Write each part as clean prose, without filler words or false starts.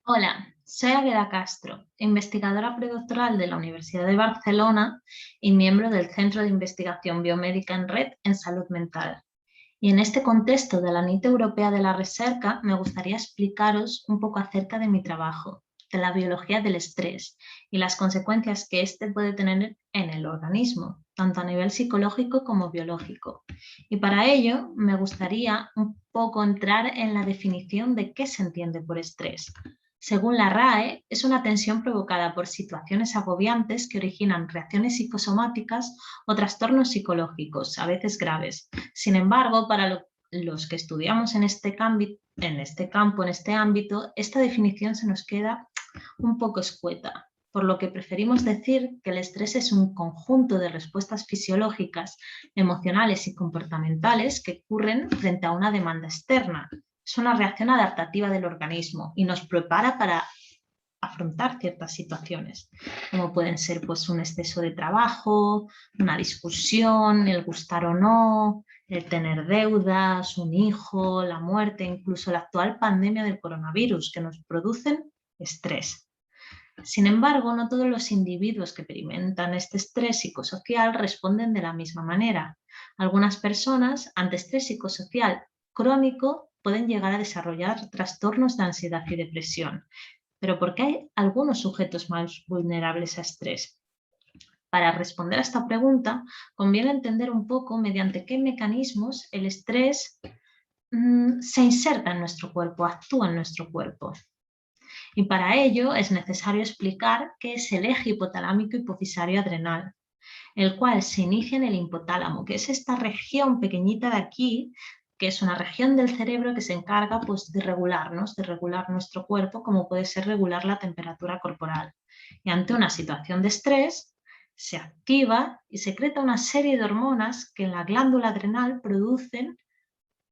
Hola, soy Águeda Castro, investigadora predoctoral de la Universidad de Barcelona y miembro del Centro de Investigación Biomédica en Red en Salud Mental. Y en este contexto de la Nit Europea de la Recerca, me gustaría explicaros un poco acerca de mi trabajo, de la biología del estrés y las consecuencias que éste puede tener en el organismo, tanto a nivel psicológico como biológico. Y para ello, me gustaría un poco entrar en la definición de qué se entiende por estrés. Según la RAE, es una tensión provocada por situaciones agobiantes que originan reacciones psicosomáticas o trastornos psicológicos, a veces graves. Sin embargo, para los que estudiamos en este campo, en este ámbito, esta definición se nos queda un poco escueta, por lo que preferimos decir que el estrés es un conjunto de respuestas fisiológicas, emocionales y comportamentales que ocurren frente a una demanda externa. Es una reacción adaptativa del organismo y nos prepara para afrontar ciertas situaciones, como pueden ser pues, un exceso de trabajo, una discusión, el gustar o no, el tener deudas, un hijo, la muerte, incluso la actual pandemia del coronavirus, que nos producen estrés. Sin embargo, no todos los individuos que experimentan este estrés psicosocial responden de la misma manera. Algunas personas, ante estrés psicosocial crónico, pueden llegar a desarrollar trastornos de ansiedad y depresión. Pero ¿por qué hay algunos sujetos más vulnerables a estrés? Para responder a esta pregunta, conviene entender un poco mediante qué mecanismos el estrés se inserta en nuestro cuerpo, actúa en nuestro cuerpo. Y para ello es necesario explicar qué es el eje hipotalámico hipofisario adrenal, el cual se inicia en el hipotálamo, que es esta región pequeñita de aquí, que es una región del cerebro que se encarga pues, de regularnos, de regular nuestro cuerpo, como puede ser regular la temperatura corporal. Y ante una situación de estrés, se activa y secreta una serie de hormonas que en la glándula adrenal producen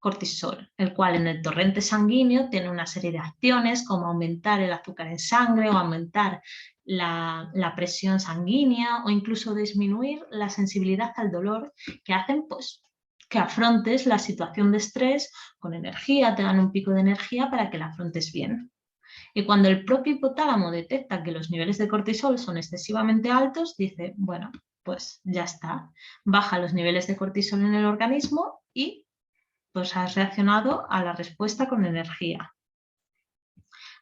cortisol, el cual en el torrente sanguíneo tiene una serie de acciones como aumentar el azúcar en sangre o aumentar la presión sanguínea o incluso disminuir la sensibilidad al dolor que hacen pues, que afrontes la situación de estrés con energía, te dan un pico de energía para que la afrontes bien. Y cuando el propio hipotálamo detecta que los niveles de cortisol son excesivamente altos, dice, bueno, pues ya está, baja los niveles de cortisol en el organismo y pues has reaccionado a la respuesta con energía.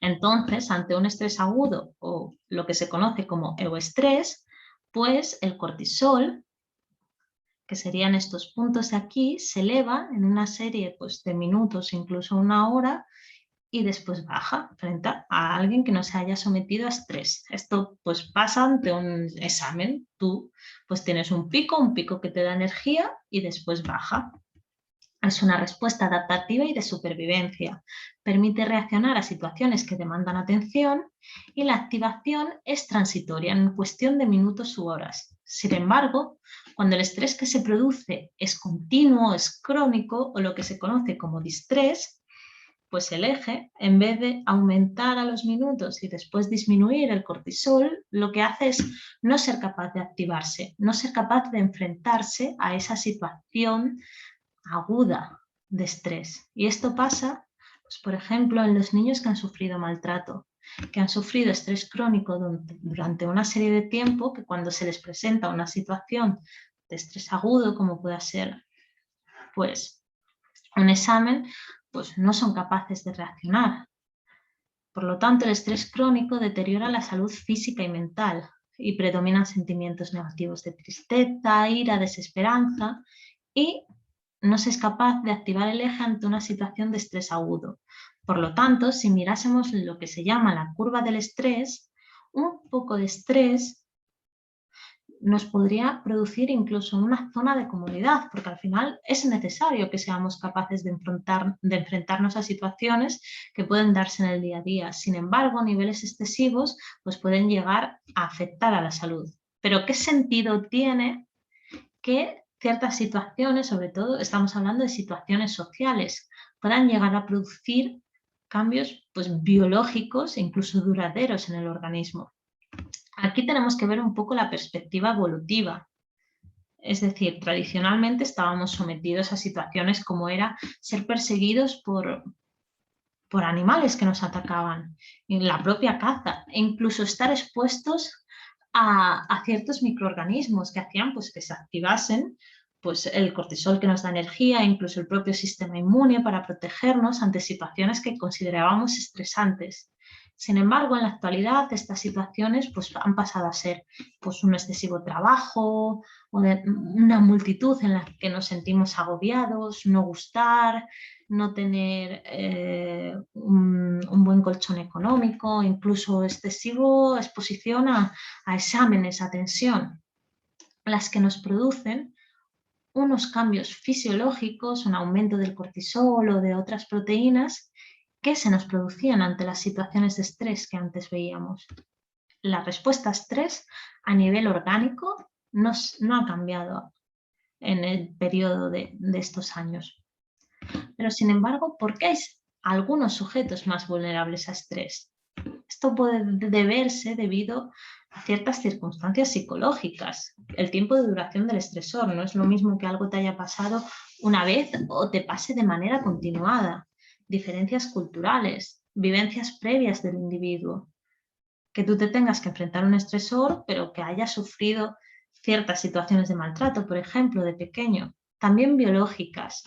Entonces, ante un estrés agudo o lo que se conoce como euestrés, pues el cortisol, que serían estos puntos de aquí, se eleva en una serie pues, de minutos, incluso una hora, y después baja frente a alguien que no se haya sometido a estrés. Esto pues pasa ante un examen. Tú pues tienes un pico que te da energía y después baja. Es una respuesta adaptativa y de supervivencia. Permite reaccionar a situaciones que demandan atención y la activación es transitoria en cuestión de minutos u horas. Sin embargo, cuando el estrés que se produce es continuo, es crónico o lo que se conoce como distrés, pues el eje, en vez de aumentar a los minutos y después disminuir el cortisol, lo que hace es no ser capaz de activarse, no ser capaz de enfrentarse a esa situación aguda de estrés. Y esto pasa, pues, por ejemplo, en los niños que han sufrido maltrato, que han sufrido estrés crónico durante una serie de tiempo, que cuando se les presenta una situación de estrés agudo, como pueda ser pues, un examen, pues no son capaces de reaccionar. Por lo tanto, el estrés crónico deteriora la salud física y mental y predominan sentimientos negativos de tristeza, ira, desesperanza y no se es capaz de activar el eje ante una situación de estrés agudo. Por lo tanto, si mirásemos lo que se llama la curva del estrés, un poco de estrés nos podría producir incluso una zona de comodidad, porque al final es necesario que seamos capaces de enfrentarnos a situaciones que pueden darse en el día a día. Sin embargo, niveles excesivos pues pueden llegar a afectar a la salud. Pero ¿qué sentido tiene que ciertas situaciones, sobre todo estamos hablando de situaciones sociales, puedan llegar a producir cambios pues, biológicos e incluso duraderos en el organismo? Aquí tenemos que ver un poco la perspectiva evolutiva. Es decir, tradicionalmente estábamos sometidos a situaciones como era ser perseguidos por animales que nos atacaban, en la propia caza, e incluso estar expuestos a ciertos microorganismos que hacían pues, que se activasen pues, el cortisol que nos da energía, incluso el propio sistema inmune para protegernos ante situaciones que considerábamos estresantes. Sin embargo, en la actualidad estas situaciones pues, han pasado a ser pues, un excesivo trabajo o una multitud en la que nos sentimos agobiados, no gustar, no tener un buen colchón económico, incluso excesivo exposición a exámenes, a tensión, las que nos producen unos cambios fisiológicos, un aumento del cortisol o de otras proteínas que se nos producían ante las situaciones de estrés que antes veíamos. La respuesta a estrés a nivel orgánico no ha cambiado en el periodo de estos años. Pero sin embargo, ¿por qué hay algunos sujetos más vulnerables a estrés? Esto puede deberse debido a ciertas circunstancias psicológicas. El tiempo de duración del estresor no es lo mismo que algo te haya pasado una vez o te pase de manera continuada. Diferencias culturales, vivencias previas del individuo. Que tú te tengas que enfrentar a un estresor, pero que hayas sufrido ciertas situaciones de maltrato, por ejemplo, de pequeño. También biológicas,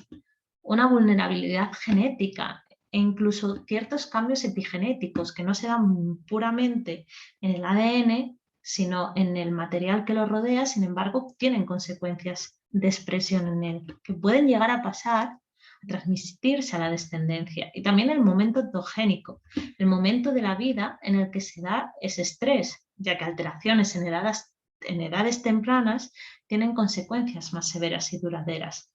una vulnerabilidad genética e incluso ciertos cambios epigenéticos que no se dan puramente en el ADN, sino en el material que lo rodea, sin embargo, tienen consecuencias de expresión en él, que pueden llegar a pasar, a transmitirse a la descendencia. Y también el momento endogénico, el momento de la vida en el que se da ese estrés, ya que alteraciones en edades tempranas tienen consecuencias más severas y duraderas.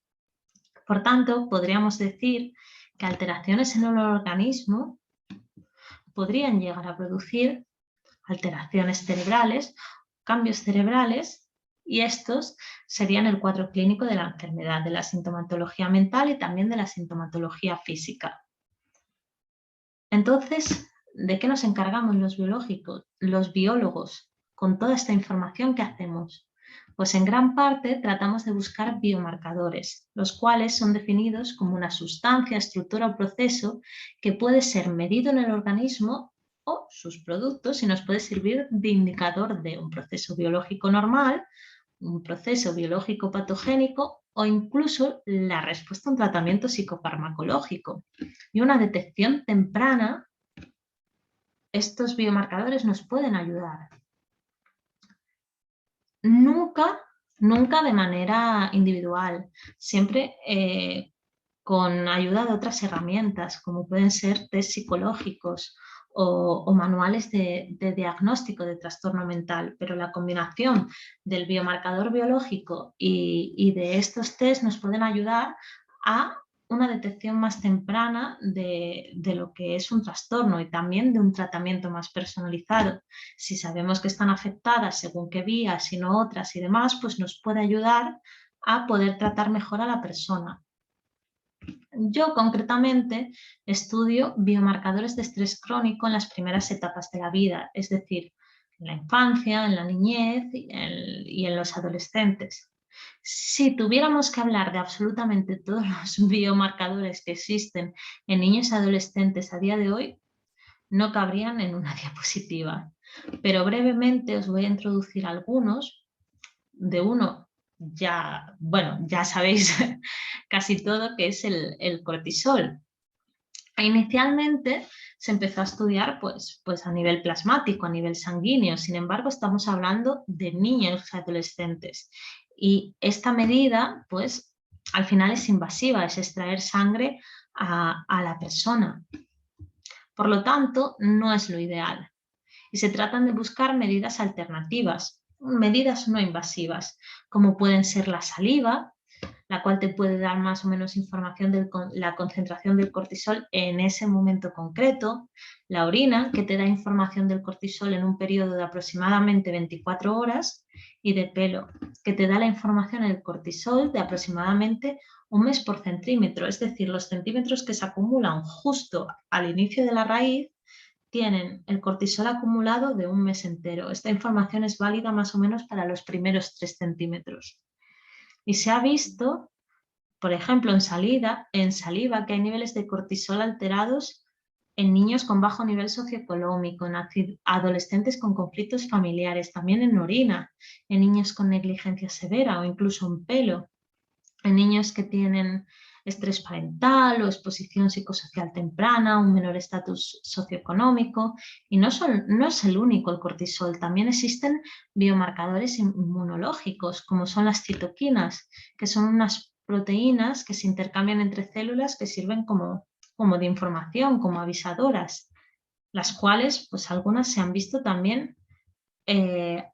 Por tanto, podríamos decir que alteraciones en el organismo podrían llegar a producir alteraciones cerebrales, cambios cerebrales, y estos serían el cuadro clínico de la enfermedad, de la sintomatología mental y también de la sintomatología física. Entonces, ¿de qué nos encargamos los biólogos, con toda esta información que hacemos? Pues en gran parte tratamos de buscar biomarcadores, los cuales son definidos como una sustancia, estructura o proceso que puede ser medido en el organismo o sus productos y nos puede servir de indicador de un proceso biológico normal, un proceso biológico patogénico o incluso la respuesta a un tratamiento psicofarmacológico. Y una detección temprana, estos biomarcadores nos pueden ayudar. Nunca de manera individual, siempre con ayuda de otras herramientas, como pueden ser test psicológicos o manuales de diagnóstico de trastorno mental, pero la combinación del biomarcador biológico y de estos test nos pueden ayudar a una detección más temprana de lo que es un trastorno y también de un tratamiento más personalizado. Si sabemos que están afectadas según qué vías y no otras y demás, pues nos puede ayudar a poder tratar mejor a la persona. Yo concretamente estudio biomarcadores de estrés crónico en las primeras etapas de la vida, es decir, en la infancia, en la niñez y en los adolescentes. Si tuviéramos que hablar de absolutamente todos los biomarcadores que existen en niños y adolescentes a día de hoy, no cabrían en una diapositiva. Pero brevemente os voy a introducir algunos. De uno ya sabéis casi todo, que es el cortisol. Inicialmente se empezó a estudiar pues a nivel plasmático, a nivel sanguíneo. Sin embargo, estamos hablando de niños y adolescentes. Y esta medida, pues, al final es invasiva, es extraer sangre a la persona. Por lo tanto, no es lo ideal. Y se tratan de buscar medidas alternativas, medidas no invasivas, como pueden ser la saliva, la cual te puede dar más o menos información de la concentración del cortisol en ese momento concreto, la orina, que te da información del cortisol en un periodo de aproximadamente 24 horas, y de pelo, que te da la información del cortisol de aproximadamente 1 mes por centímetro, es decir, los centímetros que se acumulan justo al inicio de la raíz tienen el cortisol acumulado de 1 mes entero. Esta información es válida más o menos para los primeros 3 centímetros. Y se ha visto, por ejemplo, en saliva, que hay niveles de cortisol alterados en niños con bajo nivel socioeconómico, en adolescentes con conflictos familiares, también en orina, en niños con negligencia severa o incluso en pelo, en niños que tienen estrés parental o exposición psicosocial temprana, un menor estatus socioeconómico. Y no es el único el cortisol, también existen biomarcadores inmunológicos, como son las citoquinas, que son unas proteínas que se intercambian entre células que sirven como de información, como avisadoras, las cuales, pues algunas se han visto también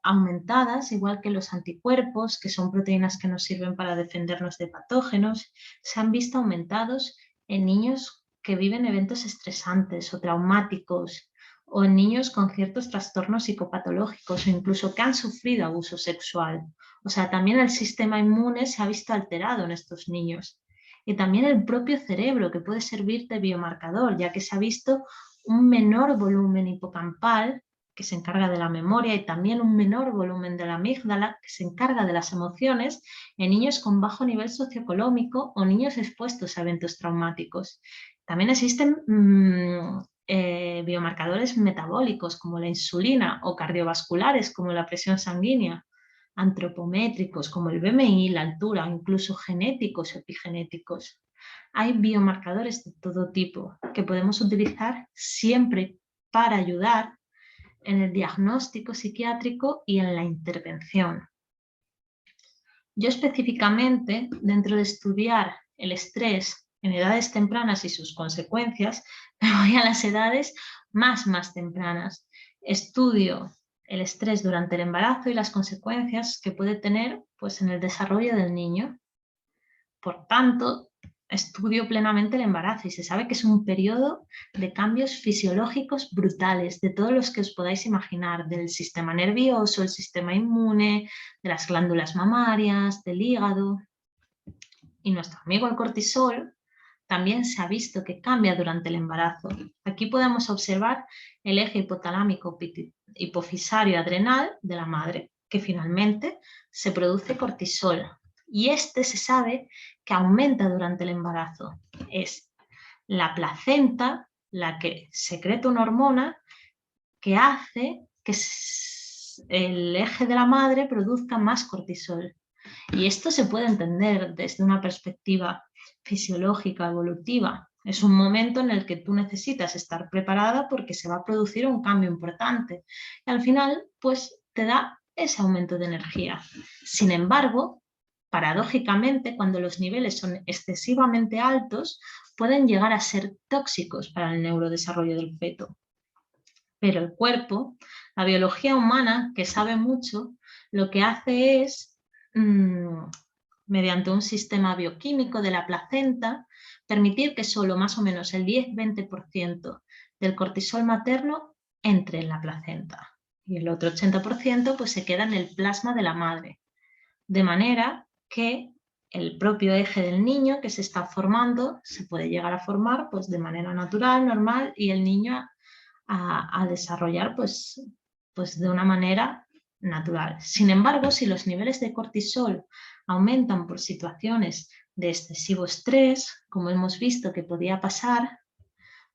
aumentadas, igual que los anticuerpos, que son proteínas que nos sirven para defendernos de patógenos, se han visto aumentados en niños que viven eventos estresantes o traumáticos, o en niños con ciertos trastornos psicopatológicos o incluso que han sufrido abuso sexual. O sea, también el sistema inmune se ha visto alterado en estos niños. Y también el propio cerebro, que puede servir de biomarcador, ya que se ha visto un menor volumen hipocampal que se encarga de la memoria, y también un menor volumen de la amígdala, que se encarga de las emociones, en niños con bajo nivel socioeconómico o niños expuestos a eventos traumáticos. También existen biomarcadores metabólicos como la insulina, o cardiovasculares como la presión sanguínea, antropométricos como el BMI, la altura, incluso genéticos o epigenéticos. Hay biomarcadores de todo tipo que podemos utilizar siempre para ayudar en el diagnóstico psiquiátrico y en la intervención. Yo específicamente, dentro de estudiar el estrés en edades tempranas y sus consecuencias, me voy a las edades más tempranas. Estudio el estrés durante el embarazo y las consecuencias que puede tener, pues, en el desarrollo del niño. Por tanto, estudio plenamente el embarazo y se sabe que es un periodo de cambios fisiológicos brutales, de todos los que os podáis imaginar, del sistema nervioso, el sistema inmune, de las glándulas mamarias, del hígado. Y nuestro amigo el cortisol también se ha visto que cambia durante el embarazo. Aquí podemos observar el eje hipotalámico hipofisario adrenal de la madre, que finalmente se produce cortisol. Y este se sabe que aumenta durante el embarazo. Es la placenta la que secreta una hormona que hace que el eje de la madre produzca más cortisol. Y esto se puede entender desde una perspectiva fisiológica, evolutiva. Es un momento en el que tú necesitas estar preparada porque se va a producir un cambio importante. Y al final, pues te da ese aumento de energía. Sin embargo, paradójicamente, cuando los niveles son excesivamente altos, pueden llegar a ser tóxicos para el neurodesarrollo del feto. Pero el cuerpo, la biología humana, que sabe mucho, lo que hace es, mediante un sistema bioquímico de la placenta, permitir que solo más o menos el 10-20% del cortisol materno entre en la placenta. Y el otro 80% pues, se queda en el plasma de la madre. De manera que el propio eje del niño que se está formando se puede llegar a formar pues, de manera natural, normal, y el niño a desarrollar pues de una manera natural. Sin embargo, si los niveles de cortisol aumentan por situaciones de excesivo estrés, como hemos visto que podía pasar,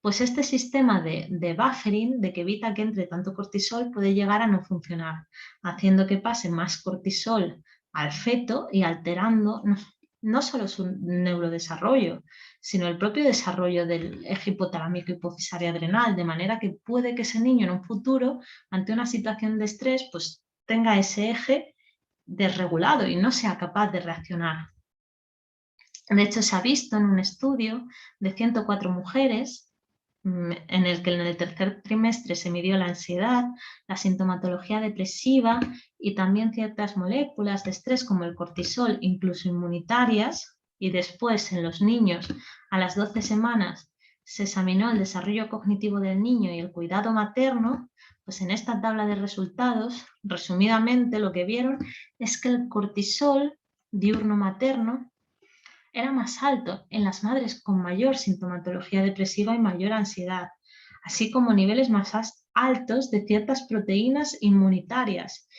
pues este sistema de buffering, de que evita que entre tanto cortisol, puede llegar a no funcionar, haciendo que pase más cortisol al feto y alterando no solo su neurodesarrollo, sino el propio desarrollo del eje hipotalámico hipofisario adrenal, de manera que puede que ese niño en un futuro, ante una situación de estrés, pues tenga ese eje desregulado y no sea capaz de reaccionar. De hecho, se ha visto en un estudio de 104 mujeres en el que en el tercer trimestre se midió la ansiedad, la sintomatología depresiva y también ciertas moléculas de estrés como el cortisol, incluso inmunitarias, y después en los niños a las 12 semanas se examinó el desarrollo cognitivo del niño y el cuidado materno. Pues en esta tabla de resultados, resumidamente, lo que vieron es que el cortisol diurno materno era más alto en las madres con mayor sintomatología depresiva y mayor ansiedad, así como niveles más altos de ciertas proteínas inmunitarias,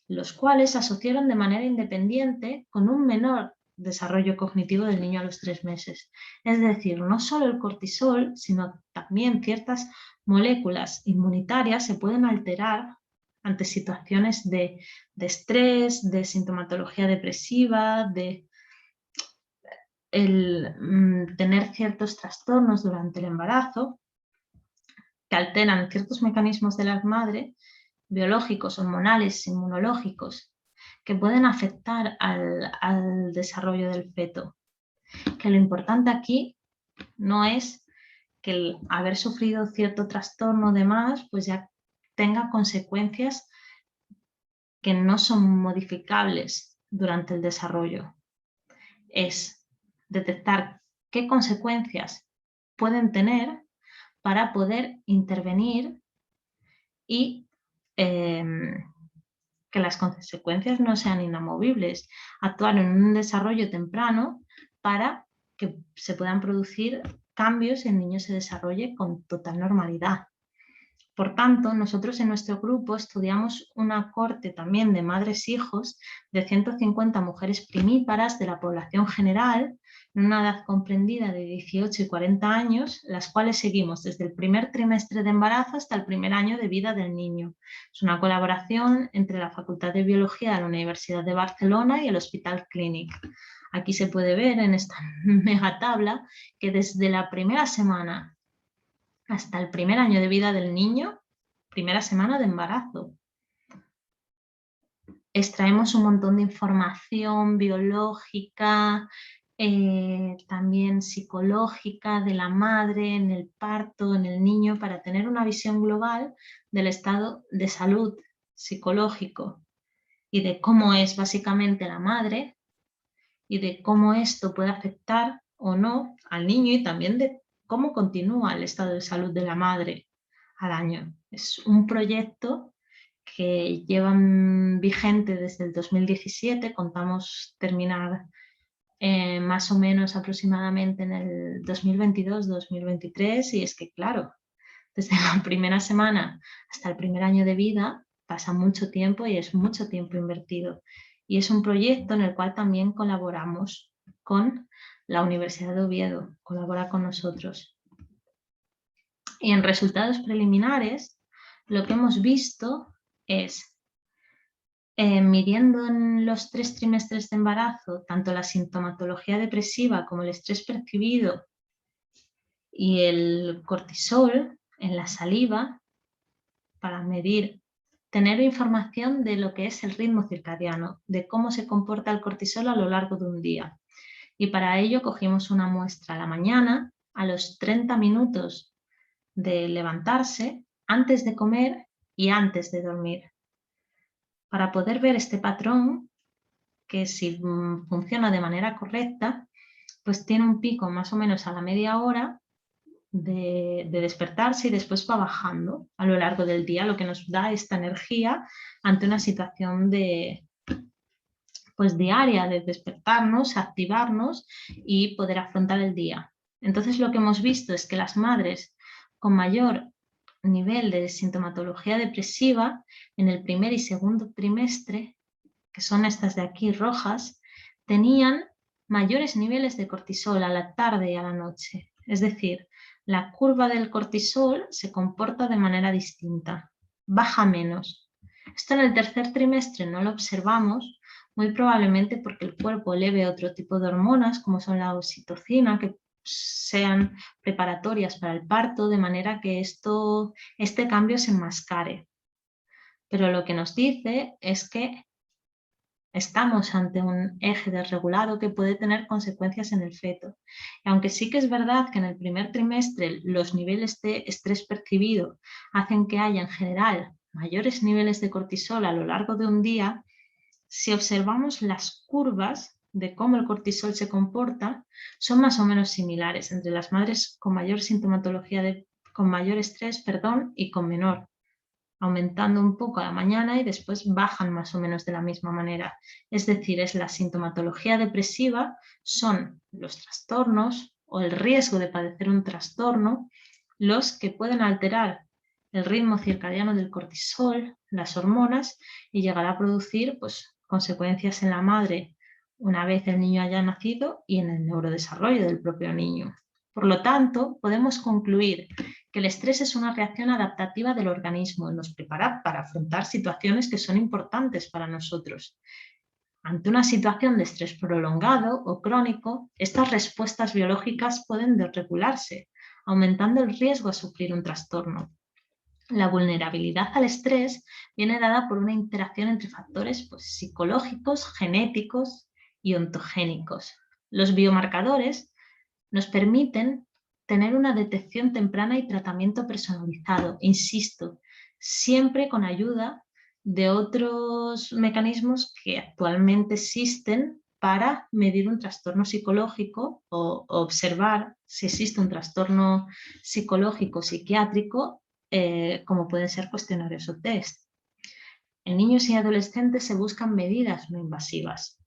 los cuales se asociaron de manera independiente con un menor desarrollo cognitivo del niño a los 3 meses. Es decir, no solo el cortisol, sino también ciertas moléculas inmunitarias se pueden alterar ante situaciones de estrés, de sintomatología depresiva, de tener ciertos trastornos durante el embarazo que alteran ciertos mecanismos de la madre, biológicos, hormonales, inmunológicos, que pueden afectar al desarrollo del feto. Que lo importante aquí no es que el haber sufrido cierto trastorno de más, pues ya tenga consecuencias que no son modificables durante el desarrollo. Es detectar qué consecuencias pueden tener para poder intervenir y que las consecuencias no sean inamovibles. Actuar en un desarrollo temprano para que se puedan producir cambios y el niño se desarrolle con total normalidad. Por tanto, nosotros en nuestro grupo estudiamos una cohorte también de madres-hijos de 150 mujeres primíparas de la población general, en una edad comprendida de 18 y 40 años, las cuales seguimos desde el primer trimestre de embarazo hasta el primer año de vida del niño. Es una colaboración entre la Facultad de Biología de la Universidad de Barcelona y el Hospital Clínic. Aquí se puede ver en esta mega tabla que desde la primera semana hasta el primer año de vida del niño, primera semana de embarazo, extraemos un montón de información biológica, también psicológica de la madre en el parto, en el niño, para tener una visión global del estado de salud psicológico y de cómo es básicamente la madre y de cómo esto puede afectar o no al niño y también de cómo continúa el estado de salud de la madre al año. Es un proyecto que llevan vigente desde el 2017, contamos terminar más o menos aproximadamente en el 2022-2023 y es que claro, desde la primera semana hasta el primer año de vida pasa mucho tiempo y es mucho tiempo invertido. Y es un proyecto en el cual también colaboramos con la Universidad de Oviedo, colabora con nosotros. Y en resultados preliminares, lo que hemos visto es, midiendo en los 3 trimestres de embarazo, tanto la sintomatología depresiva como el estrés percibido y el cortisol en la saliva, para medir, tener información de lo que es el ritmo circadiano, de cómo se comporta el cortisol a lo largo de un día. Y para ello cogimos una muestra a la mañana, a los 30 minutos de levantarse, antes de comer y antes de dormir, para poder ver este patrón que si funciona de manera correcta, pues tiene un pico más o menos a la media hora de despertarse y después va bajando a lo largo del día, lo que nos da esta energía ante una situación pues diaria de despertarnos, activarnos y poder afrontar el día. Entonces lo que hemos visto es que las madres con mayor nivel de sintomatología depresiva en el primer y segundo trimestre, que son estas de aquí rojas, tenían mayores niveles de cortisol a la tarde y a la noche. Es decir, la curva del cortisol se comporta de manera distinta, baja menos. Esto en el tercer trimestre no lo observamos, muy probablemente porque el cuerpo eleve otro tipo de hormonas, como son la oxitocina, que sean preparatorias para el parto, de manera que este cambio se enmascare. Pero lo que nos dice es que estamos ante un eje desregulado que puede tener consecuencias en el feto. Y aunque sí que es verdad que en el primer trimestre los niveles de estrés percibido hacen que haya en general mayores niveles de cortisol a lo largo de un día, si observamos las curvas de cómo el cortisol se comporta, son más o menos similares entre las madres con mayor sintomatología, con mayor estrés, y con menor, aumentando un poco a la mañana y después bajan más o menos de la misma manera. Es decir, es la sintomatología depresiva, son los trastornos o el riesgo de padecer un trastorno los que pueden alterar el ritmo circadiano del cortisol, las hormonas, y llegar a producir pues, consecuencias en la madre una vez el niño haya nacido y en el neurodesarrollo del propio niño. Por lo tanto, podemos concluir que el estrés es una reacción adaptativa del organismo y nos prepara para afrontar situaciones que son importantes para nosotros. Ante una situación de estrés prolongado o crónico, estas respuestas biológicas pueden desregularse, aumentando el riesgo a sufrir un trastorno. La vulnerabilidad al estrés viene dada por una interacción entre factores psicológicos, genéticos y ontogénicos. Los biomarcadores nos permiten tener una detección temprana y tratamiento personalizado, insisto, siempre con ayuda de otros mecanismos que actualmente existen para medir un trastorno psicológico o observar si existe un trastorno psicológico psiquiátrico, como pueden ser cuestionarios o test. En niños y adolescentes se buscan medidas no invasivas.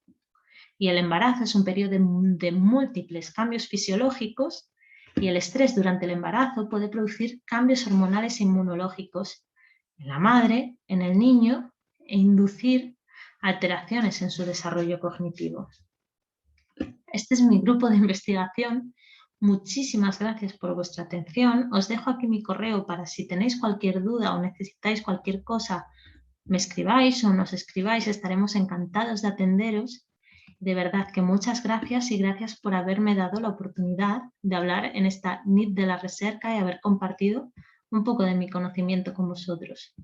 Y el embarazo es un periodo de múltiples cambios fisiológicos y el estrés durante el embarazo puede producir cambios hormonales e inmunológicos en la madre, en el niño e inducir alteraciones en su desarrollo cognitivo. Este es mi grupo de investigación. Muchísimas gracias por vuestra atención. Os dejo aquí mi correo para si tenéis cualquier duda o necesitáis cualquier cosa, me escribáis o nos escribáis, estaremos encantados de atenderos. De verdad que muchas gracias y gracias por haberme dado la oportunidad de hablar en esta nit de la recerca y haber compartido un poco de mi conocimiento con vosotros.